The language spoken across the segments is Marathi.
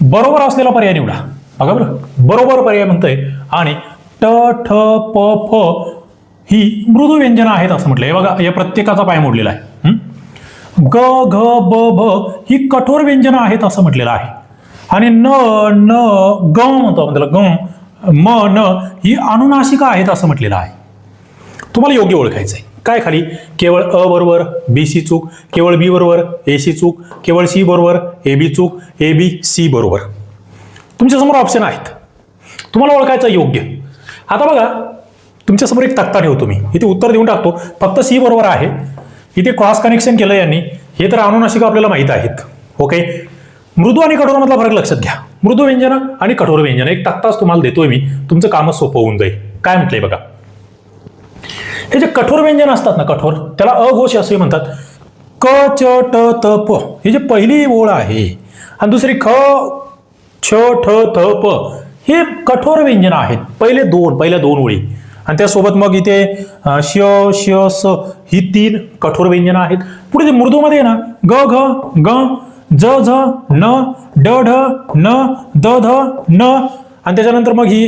बरोबर असलेला पर्याय निवडा. बघा बरं, बरोबर पर्याय म्हणतोय. आणि ट ठ प फ ही मृदू व्यंजनं आहेत असं म्हटलंय. बघा या प्रत्येकाचा पाय मोडलेला आहे. ग घ ब भ ही कठोर व्यंजनं आहेत असं म्हटलेलं आहे. आणि न न ग म्हणतो आपण त्याला, ग म न ही अनुनासिका आहेत असं म्हटलेलं आहे. तुम्हाला योग्य ओळखायचं आहे. काय खाली केवळ अ बरोबर बी सी चूक, केवळ बी बरोबर ए सी चूक, केवळ सी बरोबर ए बी चूक, ए बी सी बरोबर. तुमच्यासमोर ऑप्शन आहेत, तुम्हाला ओळखायचं योग्य. आता बघा तुमच्यासमोर एक तक्ता ठेवतो मी, इथे उत्तर देऊन टाकतो. फक्त सी बरोबर आहे, इथे क्रॉस कनेक्शन केलं यांनी. हे तर अनुनासिका आपल्याला माहित आहेत. ओके, मृदू आणि कठोर मधला फरक लक्षात घ्या. मृदू व्यंजन आणि कठोर व्यंजन एक तक्ताच तुम्हाला देतोय मी, तुमचं कामच सोपं होऊन जाईल. काय म्हटलंय बघा, हे जे कठोर व्यंजन असतात ना, कठोर, त्याला अघोष असे म्हणतात. क च ट त प ही जी पहिली ओळ आहे आणि दुसरी ख छ ठ थ प हे कठोर व्यंजन आहेत. पहिल्या दोन ओळी आणि त्यासोबत मग इथे श श स ही 3 कठोर व्यंजन आहेत. पुढे जे मृदूमध्ये ना ग घ ग ज झ न ड ढ न द ध न आणि त्याच्यानंतर मग ही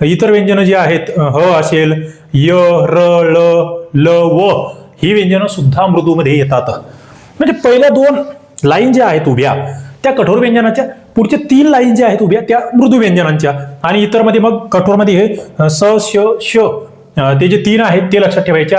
इतर व्यंजनं जी आहेत, ह असेल, य र ल ल व ही व्यंजनं सुद्धा मृदूमध्ये येतात. म्हणजे पहिल्या 2 लाईन ज्या आहेत उभ्या त्या कठोर व्यंजनाच्या, पुढच्या 3 लाईन ज्या आहेत उभ्या त्या मृदू व्यंजनांच्या. आणि इतर मध्ये मग कठोर मध्ये हे स श श ते जे 3 आहेत ते लक्षात ठेवायचे.